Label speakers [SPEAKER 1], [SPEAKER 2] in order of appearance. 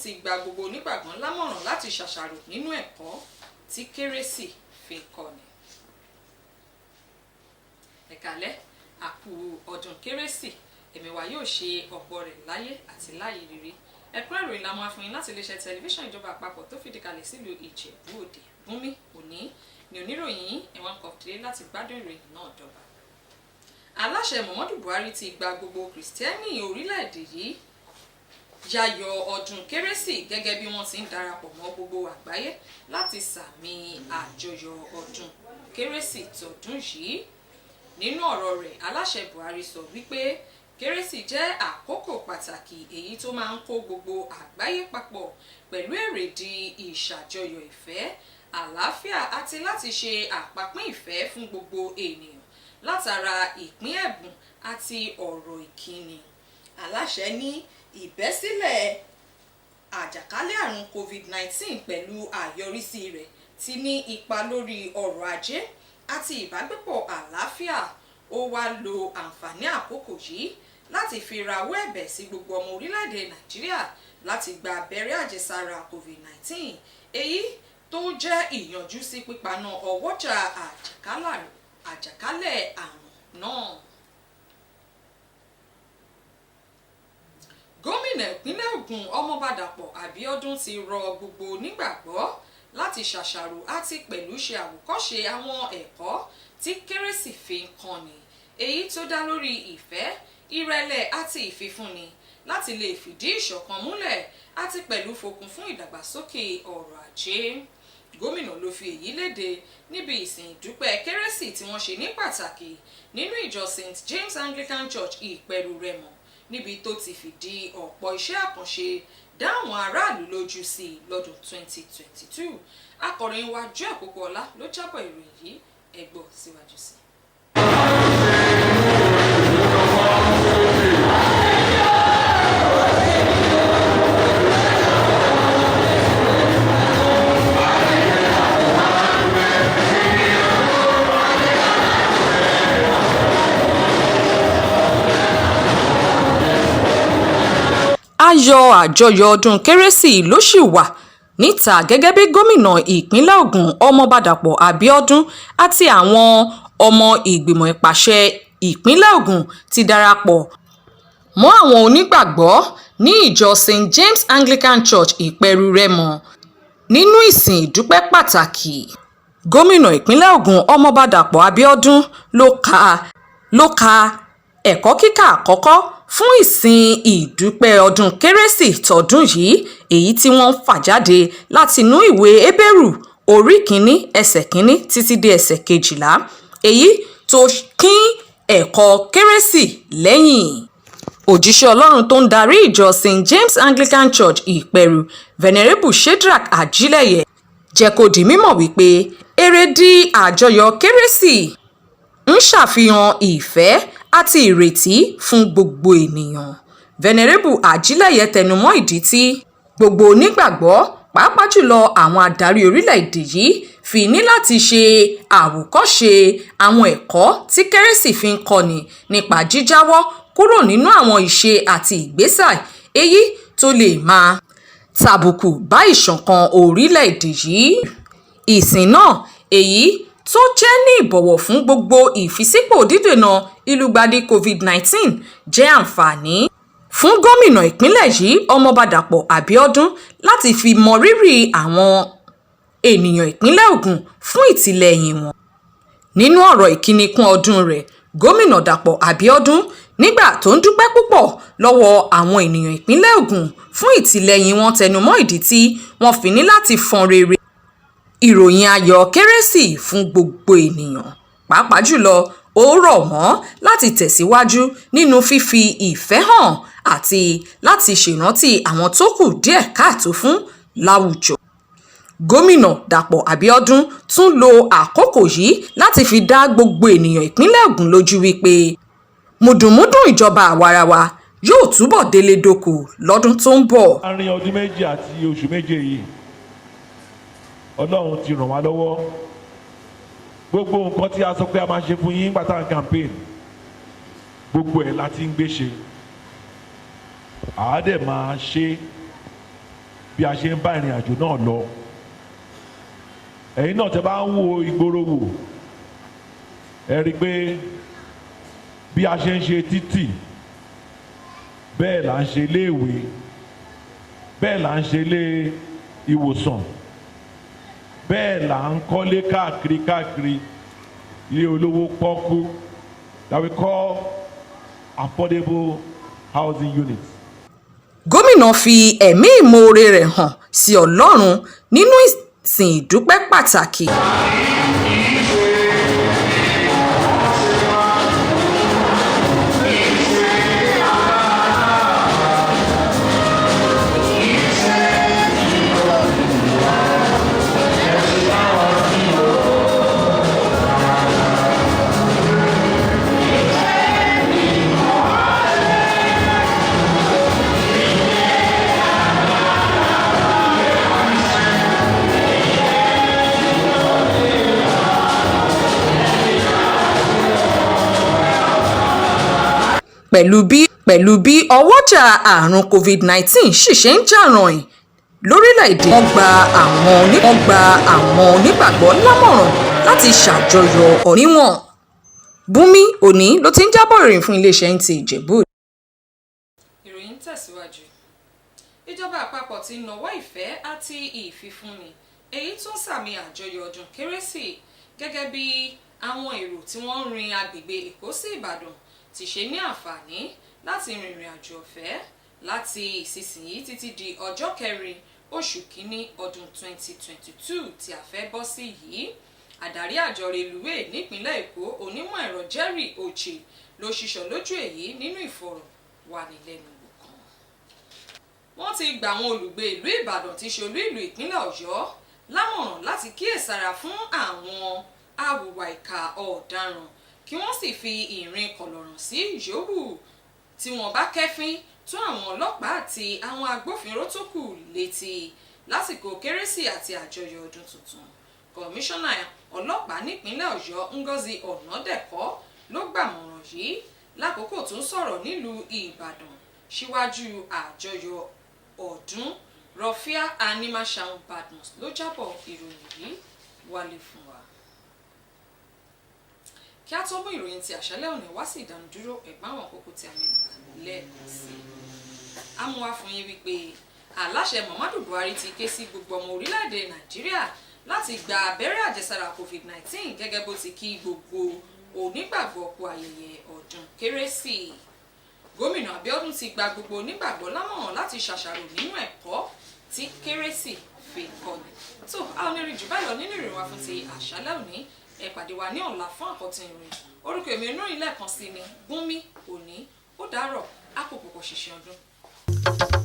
[SPEAKER 1] ti gba gbogbo onígbàgbọ́ lámọ̀ràn láti ṣàṣàrò nínú ẹ̀kọ́ tí kérésì fi kọ́ni. Ẹ̀kálẹ́ àkú ọdún kérésì, ẹ̀mí wa yóò ṣe ọ̀pọ̀ rẹ̀ láyé àti láyé rere. Ẹ̀kúnrẹ́rẹ́ ìròyìn la máa fún yín láti iléeṣẹ́ tẹlifíṣàn ìjọba àpapọ̀ tó fìdí kalẹ̀ sílùú Ìjẹ̀bú Òde. Bùnmi òní ni oníròyìn yín ẹ̀wọ̀n kọ̀ọ̀tìlé láti gbádùn ìròyìn náà dọ́ba. Aláṣẹ Muhammadu Buhari ti gba gbogbo kìrìsìtẹ́nì orílẹ̀-èdè yìí yayọ̀ ọdún kérésì gẹ́gẹ́ bí wọ́n ti ń darapọ̀ mọ́ gbogbo àgbáyé láti sàmì àjọyọ̀ ọdún kérésì tọdún yìí. Nínú ọ̀rọ̀ rẹ̀, aláṣẹ Buhari sọ wípé kérésì jẹ́ àkókò pàtàkì èyí tó máa ń kó gbogbo àgbáyé papọ̀ pẹ̀lú èrèdí ìṣàjọyọ̀ ìfẹ́, àlàáfíà àti láti ṣe àpapín ìfẹ́ fún gbogbo ènìyàn látara ìpín ẹ̀bùn àti ọ̀rọ̀ ìkíni. Aláṣẹ ní ìbẹ́sílẹ̀ àjàkálẹ̀ àrùn COVID-19 pẹ̀lú àyọrísí rẹ̀ ti ní ipa lórí ọrọ̀ ajé àti ìbágbépọ̀ àlàáfíà. Ó wá lo àǹfààní àkókò yìí láti fi rawọ́ ẹ̀bẹ̀ sí gbogbo ọmọ orílẹ̀-èdè Nàìjíríà láti gba abẹ́rẹ́ àjẹsára COVID-19 èyí tó jẹ́ ìyànjú sí pípaná ọwọ́jà àjàkálẹ̀ àrùn náà. Gómìnà ìpínlẹ̀ Ògùn Ọmọọba Dàpọ̀ Abíọ́dún ti rọ gbogbo onígbàgbọ́ láti ṣàṣàrò àti pẹ̀lú ṣe àwòkọ́ṣe àwọn ẹ̀kọ́ tí kérésì fi ń kọ́ni, èyí tó dá lórí ìfẹ́, ìrẹ̀lẹ̀ àti ìfifúnni láti lè fìdí ìṣọ̀kan múlẹ̀ àti pẹ̀lú fokun fún ìdàgbàsókè ọrọ̀ ajé. Gómìnà ló fi èyí léde níbi ìsìn ìdúpẹ́ kérésì tí wọ́n ṣe ní pàtàkì nínú ìjọ St James Anglican Church Ìpẹ̀rù Rẹ́mọ, níbi tó ti fìdí ọ̀pọ̀ iṣẹ́ àkànṣe dá àwọn aráàlú lójú sí i lọ́dún 2022. Akọ̀ròyìn wa Joy Àkókò-ọlá ló jábọ̀ ìròyìn yìí, ẹ gbọ́ síwájú sí i. Ayọ̀ àjọyọ̀ ọdún kérésì ló sì wà níta gẹ́gẹ́ bí gómìnà ìpínlẹ̀ Ògùn Ọmọọba Dàpọ̀ Abíọ́dún àti àwọn ọmọ ìgbìmọ̀ ìpàṣẹ ìpínlẹ̀ Ògùn ti darapọ̀ mọ́ àwọn onígbàgbọ́ ní ìjọ St James Anglican Church Ìpẹ̀rù Rẹ́mọ nínú ìsìn ìdúpẹ́ pàtàkì. Gómìnà ìpínlẹ̀ Ògùn Ọmọọba Dàpọ̀ Abíọ́dún ló ka ẹ̀kọ́ kíkà àkọ́kọ́ fún ìsìn ìdúpẹ́ ọdún kérésì tọdún yìí, èyí tí wọ́n fà jáde látinú ìwé Hébérù orí 1 ẹsẹ̀ 1 títí dé ẹsẹ̀ 12, èyí tó kín ẹ̀kọ́ kérésì lẹ́yìn. Òjíṣẹ́ Ọlọ́run tó ń darí ìjọ St James Anglican Church Ìpẹ̀rù, Venerable Shedrack Ajílẹ̀yẹ, jẹ́ kó di mímọ̀ wípé èrèdí àjọyọ̀ kérésì ń ṣàfihàn ìfẹ́ àti ìrètí fún gbogbo ènìyàn. Venerable Ajílẹ̀yẹ tẹnumọ́ ìdí tí gbogbo onígbàgbọ́, pàápàá jùlọ àwọn adarí orílẹ̀-èdè yìí, fi ní láti ṣe àwòkọ́ṣe àwọn ẹ̀kọ́ tí kérésì fi ń kọ́ni nípa jíjáwọ́ kúrò nínú àwọn ìṣe àti ìgbésẹ̀ èyí tó lè máa tàbùkù bá ìṣọ̀kan orílẹ̀-èdè yìí. Ìsìn náà, èyí tó jẹ́ ní ìbọ̀wọ̀ fún gbogbo ìfisípò dídènà ìlúgbàdì COVID-19, jẹ́ àǹfààní fún gómìnà ìpínlẹ̀ yìí Ọmọọba Dàpọ̀ Abíọ́dún láti fi mọ rírì àwọn ènìyàn ìpínlẹ̀ Ògùn fún ìtìlẹ́yìn wọn. Nínú ọ̀rọ̀ ìkíni kún ọdún rẹ̀, gómìnà Dàpọ̀ Abíọ́dún, nígbà tó ń dúpẹ́ púpọ̀ lọ́wọ́ àwọn ènìyàn ìpínlẹ̀ Ògùn fún ìtìlẹ́yìn wọn, tẹnumọ́ ìdí tí wọ́n fi ní láti fọn rere ìròyìn ayọ̀ kérésì fún gbogbo ènìyàn. Pàápàá jùlọ, ó rọ̀ wọ́n láti tẹ̀síwájú nínú fífi ìfẹ́ hàn àti láti ṣèrántí àwọn tó kù díẹ̀ káàtó fún láwùjọ. Gómìnà Dàpọ̀ Abíọ́dún tún lo àkókò yìí láti fi dá gbogbo ènìyàn ìpínlẹ̀ Ògùn lójú wípé mùdùnmúdùn ìjọba àwarawa yóò túbọ̀ délé dóko lọ́dún tó ń bọ̀.
[SPEAKER 2] Láàárín ọdún méjì àti oṣù méje yìí, Ọlọ́run ti ràn wá lọ́wọ́. Gbogbo nǹkan tí a sọ pé a máa ṣe fún yín nígbà tá à ń campaign, gbogbo ẹ̀ láti ń gbé ṣe. Àá dẹ̀ máa ṣe bí a ṣe ń bá ìrìn àjò náà lọ. Ẹ̀yin náà tẹ́ bá ń wo ìgboro wò ẹ rí i pé bí a ṣe ń ṣe títì bẹ́ẹ̀ là ń ṣe iléèwé bẹ́ẹ̀ là ń ṣe ilé ìwòsàn bẹ́ẹ̀ là ń kọ́lé káàkiri ilé olówó pọ́kú that we call affordable housing units.
[SPEAKER 1] Gómìnà fi ẹ̀mí ìmoore rẹ̀ hàn sí Ọlọ́run nínú ìsìn ìdúpẹ́ pàtàkì. Pẹ̀lú bí ọwọ́jà àrùn COVID-19 sì ṣe ń jà ràìn lórílẹ̀‐èdè, wọ́n gba àwọn onígbàgbọ́ lámọ̀ràn láti ṣàjọyọ̀ oníwọ̀n. Bùnmi Òní ló ti ń jábọ̀ ìròyìn fún iléeṣẹ́ NTA Ìjẹ̀bú.
[SPEAKER 3] Ìròyìn tẹ̀síwájú. Ìjọba àpapọ̀ ti nawọ́ ìfẹ́ àti ìfifúnni èyí tó ń sàmì àjọyọ̀ ọdún Kérésì gẹ́gẹ́ bí àwọn èrò tí wọ́n ń rin agbègbè Èkó sí Ìbàdàn ti ṣe ní àǹfààní láti rìnrìn àjò ọ̀fẹ́ láti ìsinsìnyí títí di ọjọ́ 4 oṣù kínní ọdún 2022 tí a fẹ́ bọ́ sí yìí. Àdarí àjọ rélùwé nípínlẹ̀ Èkó onímọ̀ ẹ̀rọ Jerry Oche ló ṣiṣọ́ lójú èyí nínú ìfọ̀rọ̀wánilẹ́nuwò kan. Wọ́n ti gba àwọn olùgbé ìlú Ìbàdàn tí ṣe olú ìlú ìpínlẹ̀ Ọ̀yọ́ lámọ̀ràn láti kíyèsára fún àwọn awùwà ìkà ọ̀daràn kí wọ́n sì fi ìrìn kọ̀lọ̀rọ̀ sí yòówù tí wọ́n bá kẹ́fín tó àwọn ọlọ́pàá àti àwọn agbófinró tó kù létí lásìkò Kérésì àti àjọyọ̀ ọdún tuntun. Kọmíṣánná ọlọ́pàá nípínlẹ̀ Ọ̀yọ́ Ngozi Ọ̀nàdẹ̀kọ́ ló gbàmọ̀ràn yìí lákòókò tó ń sọ̀rọ̀ nílùú Ìbàdàn síwájú àjọyọ̀ ọdún Rọ́fíà Animal Show Badmus ló jábọ̀ ìròyìn yìí wálé fún wa. Kí a tó mú ìròyìn ti àṣálẹ́ òní wá sí ìdánudúró ẹ̀gbọ́n àwọn kókó tí a mẹ́nuba lẹ́ẹ̀kan sí i. A mú wá fún yín wípé aláṣẹ Muhammadu Buhari ti ké sí gbogbo ọmọ orílẹ̀-èdè Nàìjíríà láti gba abẹ́rẹ́ àjẹsára COVID-19 gẹ́gẹ́ bó ti kí gbogbo onígbàgbọ́ kú ayẹyẹ ọdún Kérésì. Gómìnà Abíọ́dún ti gba gbogbo onígbàgbọ́ lámọ̀ràn láti ṣàṣàrò nínú ẹ̀kọ́ tí Kérésì fi kọ́ni. tó a ò ní rí jù báyìí lọ nínú ìròyìn wa fún ti àṣálẹ́ òní. Ẹ pàdé wa ní ọ̀la fún àkọ́tún ìròyìn. Orúkọ èmi oníròyìn lẹ́ẹ̀kan sí ni Bùnmi Òní. Ó dàárọ̀, a kò pọ̀pọ̀ ṣìṣẹ́ ọdún.